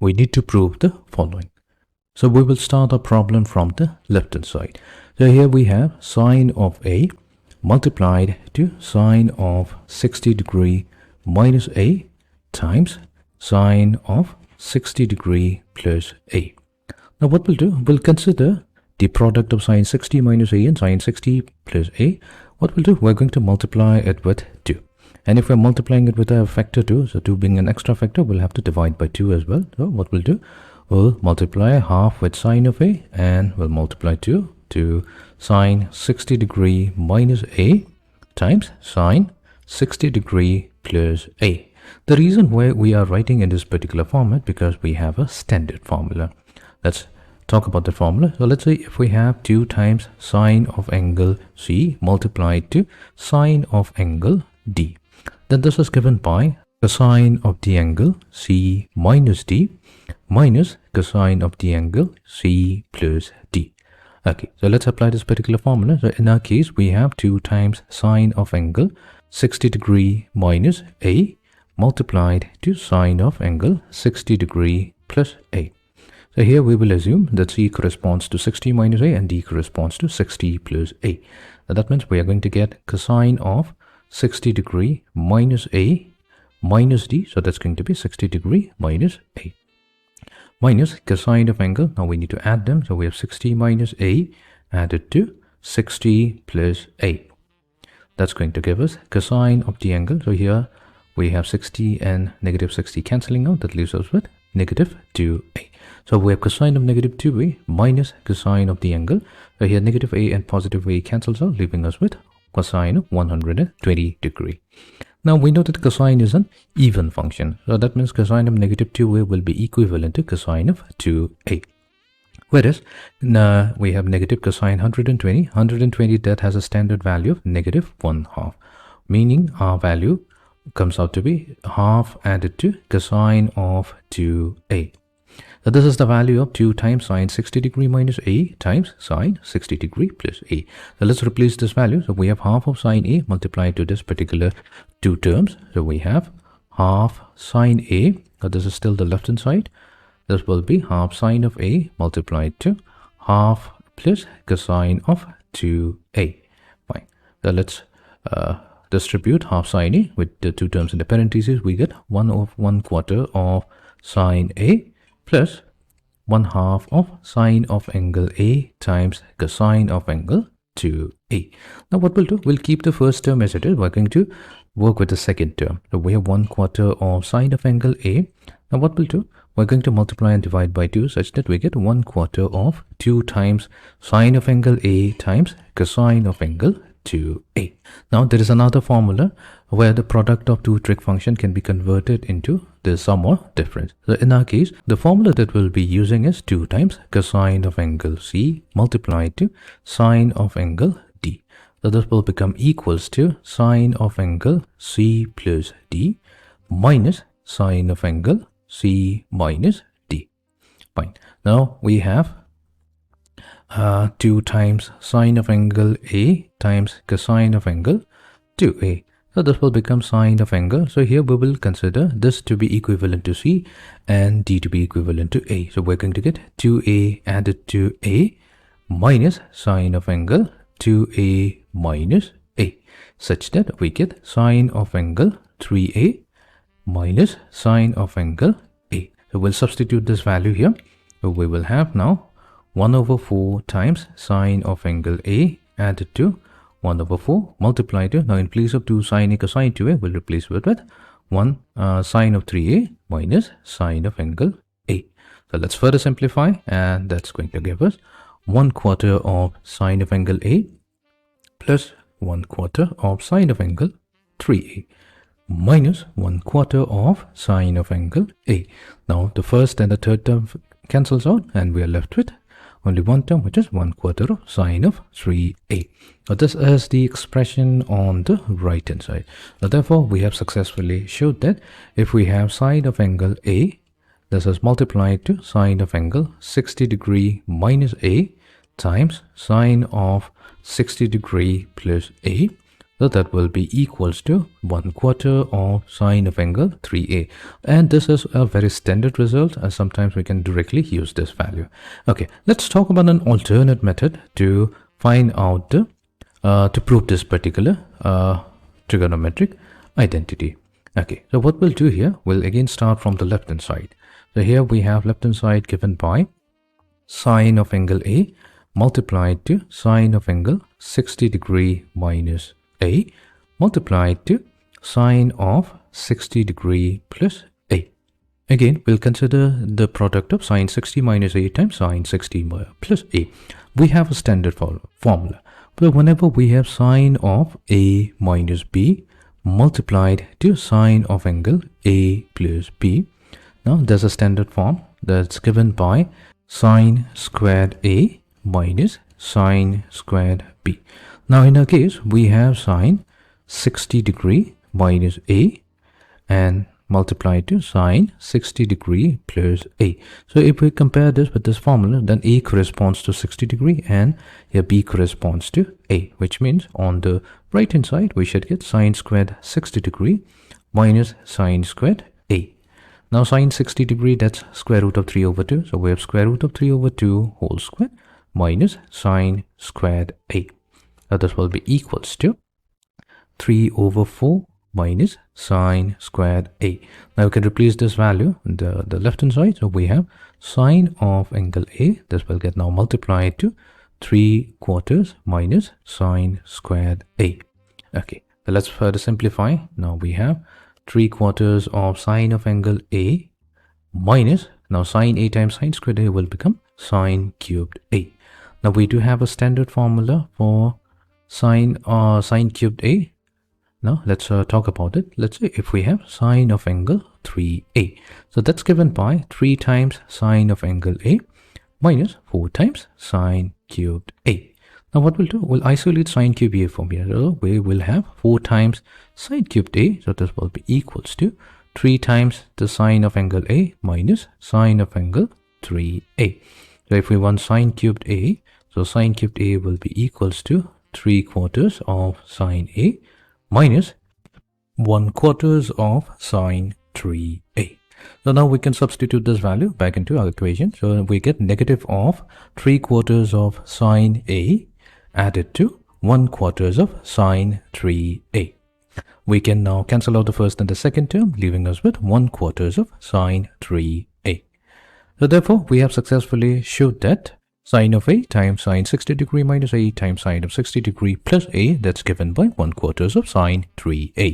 we need to prove the following. So we will start our problem from the left hand side. So here we have sine of A multiplied to sine of 60 degree minus A times sine of 60 degree plus A. Now what we'll do, we'll consider the product of sine 60 minus A and sine 60 plus A. What we'll do, we're going to multiply it with 2. And if we're multiplying it with a factor 2, so 2 being an extra factor, we'll have to divide by 2 as well. So what we'll do, we'll multiply half with sine of A and we'll multiply 2 to sine 60 degree minus A times sine 60 degree plus A. The reason why we are writing in this particular format because we have a standard formula. Let's talk about the formula. So let's say if we have 2 times sine of angle C multiplied to sine of angle D, then this is given by cosine of the angle C minus D minus cosine of the angle C plus D. Okay, so let's apply this particular formula. So in our case, we have 2 times sine of angle 60 degree minus A multiplied to sine of angle 60 degree plus A. So here we will assume that C corresponds to 60 minus A and D corresponds to 60 plus A. So that means we are going to get cosine of 60 degree minus A minus D. So that's going to be 60 degree minus A. Minus cosine of angle. Now we need to add them. So we have 60 minus A added to 60 plus A. That's going to give us cosine of the angle. So here we have 60 and negative 60 cancelling out. That leaves us with negative 2A. So we have cosine of negative 2A minus cosine of the angle. So here negative A and positive A cancels out, leaving us with cosine of 120 degree. Now we know that cosine is an even function. So that means cosine of negative 2A will be equivalent to cosine of 2A. Whereas we have negative cosine 120. 120 that has a standard value of negative 1/2. Meaning our value comes out to be half added to cosine of 2A. So this is the value of 2 times sine 60 degree minus A times sine 60 degree plus A. So let's replace this value. So we have half of sine A multiplied to this particular 2 terms. So we have half sine A. So this is still the left hand side. This will be half sine of A multiplied to half plus cosine of 2A. Fine. So let's distribute half sine A with the 2 terms in the parentheses. We get 1/4 of sine A plus 1/2 of sine of angle A times cosine of angle 2A. Now what we'll do, we'll keep the first term as it is. We're going to work with the second term. So we have 1/4 of sine of angle A. Now what we'll do, we're going to multiply and divide by 2 such that we get 1/4 of 2 times sine of angle A times cosine of angle 2A. Now there is another formula where the product of 2 trig function can be converted into the sum or difference. So in our case, the formula that we'll be using is 2 times cosine of angle C multiplied to sine of angle D. So this will become equals to sine of angle C plus D minus sine of angle C minus D. Fine. Now we have 2 times sine of angle A times cosine of angle 2A. So this will become sine of angle. So here we will consider this to be equivalent to C and D to be equivalent to A. So we're going to get 2A added to A minus sine of angle 2A minus A, such that we get sine of angle 3A minus sine of angle A. So we'll substitute this value here. So we will have now 1/4 times sine of angle A added to 1/4 multiplied to, now in place of 2 sine A cosine 2A, we'll replace it with 1 sine of 3A minus sine of angle A. So let's further simplify, and that's going to give us 1/4 of sine of angle A plus 1/4 of sine of angle 3A minus 1/4 of sine of angle A. Now the first and the third term cancels out and we are left with only one term, which is 1/4 of sine of 3A. Now this is the expression on the right hand side. Now therefore we have successfully showed that if we have sine of angle A, this is multiplied to sine of angle 60 degree minus A times sine of 60 degree plus A. So that will be equals to 1/4 of sine of angle 3a. And this is a very standard result, and sometimes we can directly use this value. Okay, let's talk about an alternate method to find out the to prove this particular trigonometric identity. Okay, so what we'll do here, we'll again start from the left hand side. So here we have left hand side given by sine of angle A multiplied to sine of angle 60 degree minus A multiplied to sine of 60 degree plus A. Again, we'll consider the product of sine 60 minus A times sine 60 plus A. We have a standard formula. But whenever we have sine of A minus B multiplied to sine of angle A plus B, now there's a standard form that's given by sine squared A minus sine squared B. Now in our case, we have sine 60 degree minus A and multiplied to sine 60 degree plus A. So if we compare this with this formula, then A corresponds to 60 degree and here B corresponds to A, which means on the right hand side, we should get sine squared 60 degree minus sine squared A. Now sine 60 degree, that's square root of 3 over 2. So we have square root of 3 over 2 whole square minus sine squared A. Now this will be equals to 3 over 4 minus sine squared A. Now we can replace this value in the left hand side. So we have sine of angle A. This will get now multiplied to 3/4 minus sine squared A. Okay, so let's further simplify. Now we have 3/4 of sine of angle A minus, now sine A times sine squared A will become sine cubed A. Now we do have a standard formula for sine cubed A. Now let's talk about it. Let's say if we have sine of angle 3a. So that's given by 3 times sine of angle A minus 4 times sine cubed A. Now what we'll do, we'll isolate sine cubed A from here. So we will have 4 times sine cubed A. So this will be equals to 3 times the sine of angle A minus sine of angle 3a. So if we want sine cubed A, so sine cubed A will be equals to 3/4 of sine A minus 1/4 of sine 3a. So now we can substitute this value back into our equation. So we get negative of 3/4 of sine A added to 1/4 of sine 3a. We can now cancel out the first and the second term, leaving us with 1/4 of sine 3a. So therefore, we have successfully showed that sine of A times sine 60 degree minus A times sine of 60 degree plus A, that's given by 1/4 of sine 3a.